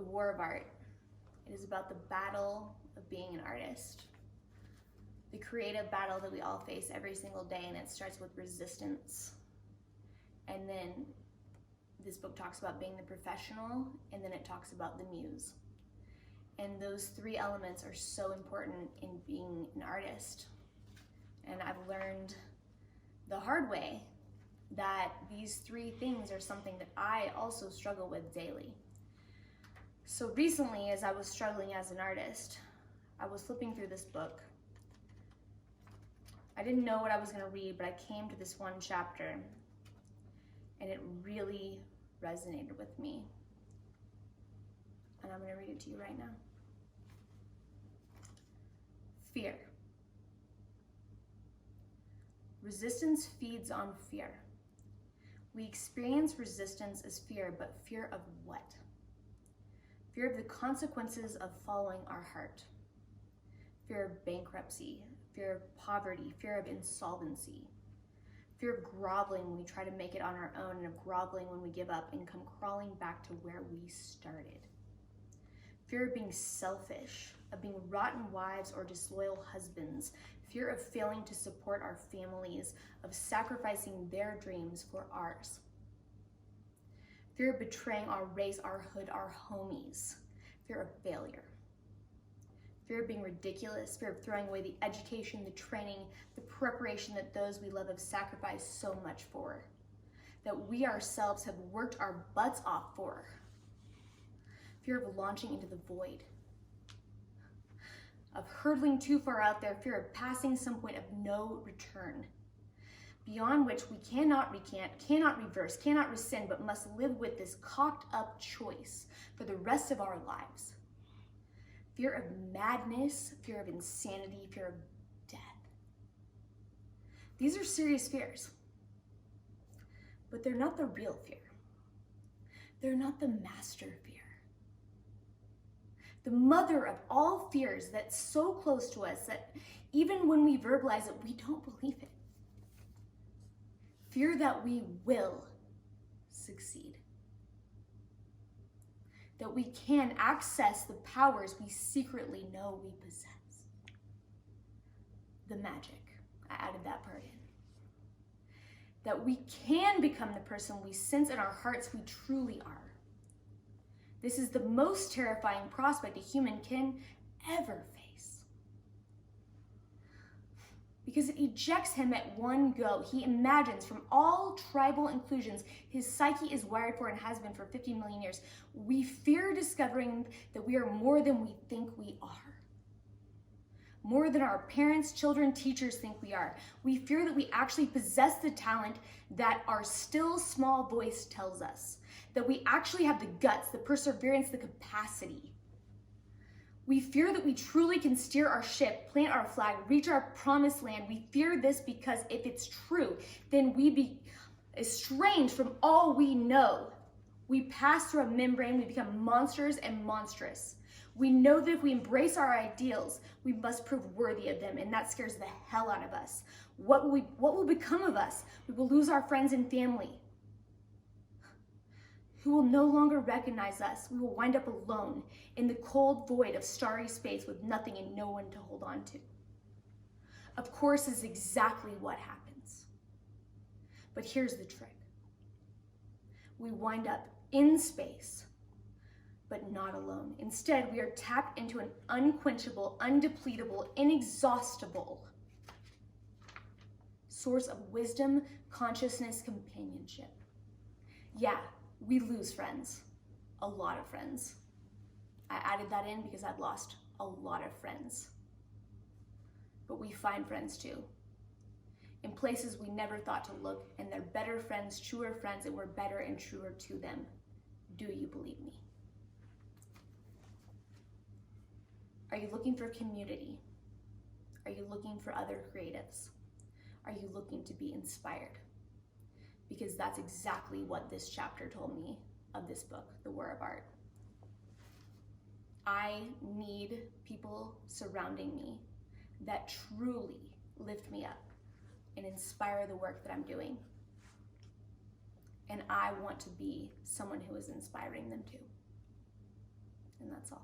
The War of Art. It is about the battle of being an artist. The creative battle that we all face every single day, and it starts with resistance. And then this book talks about being the professional, and then it talks about the muse. And those three elements are so important in being an artist. And I've learned the hard way that these three things are something that I also struggle with daily. So recently, as I was struggling as an artist, I was flipping through this book. I didn't know what I was going to read, but I came to this one chapter, and it really resonated with me. And I'm going to read it to you right now. Fear. Resistance feeds on fear. We experience resistance as fear, but fear of what? Fear of the consequences of following our heart. Fear of bankruptcy, fear of poverty, fear of insolvency, fear of groveling when we try to make it on our own, and of groveling when we give up and come crawling back to where we started. Fear of being selfish, of being rotten wives or disloyal husbands, fear of failing to support our families, of sacrificing their dreams for ours. Fear of betraying our race, our hood, our homies, fear of failure. Fear of being ridiculous, fear of throwing away the education, the training, the preparation that those we love have sacrificed so much for, that we ourselves have worked our butts off for. Fear of launching into the void, of hurtling too far out there, fear of passing some point of no return, beyond which we cannot recant, cannot reverse, cannot rescind, but must live with this cocked up choice for the rest of our lives. Fear of madness, fear of insanity, fear of death. These are serious fears, but they're not the real fear. They're not the master fear. The mother of all fears that's so close to us that even when we verbalize it, we don't believe it. Fear that we will succeed. That we can access the powers we secretly know we possess. The magic, I added that part in. That we can become the person we sense in our hearts we truly are. This is the most terrifying prospect a human can ever face. Because it ejects him at one go. He imagines from all tribal inclusions his psyche is wired for and has been for 50 million years. We fear discovering that we are more than we think we are. More than our parents, children, teachers think we are. We fear that we actually possess the talent that our still small voice tells us. That we actually have the guts, the perseverance, the capacity. We fear that we truly can steer our ship, plant our flag, reach our promised land. We fear this because if it's true, then we be estranged from all we know. We pass through a membrane, we become monsters and monstrous. We know that if we embrace our ideals, we must prove worthy of them, and that scares the hell out of us. What will become of us? We will lose our friends and family, who will no longer recognize us. We will wind up alone in the cold void of starry space with nothing and no one to hold on to. Of course, this is exactly what happens. But here's the trick. We wind up in space, but not alone. Instead, we are tapped into an unquenchable, undepletable, inexhaustible source of wisdom, consciousness, companionship. Yeah, we lose friends, a lot of friends. I added that in because I've lost a lot of friends. But we find friends too, in places we never thought to look, and they're better friends, truer friends, and we're better and truer to them. Do you believe me? Are you looking for community? Are you looking for other creatives? Are you looking to be inspired? Because that's exactly what this chapter told me of this book, The War of Art. I need people surrounding me that truly lift me up and inspire the work that I'm doing. And I want to be someone who is inspiring them too. And that's all.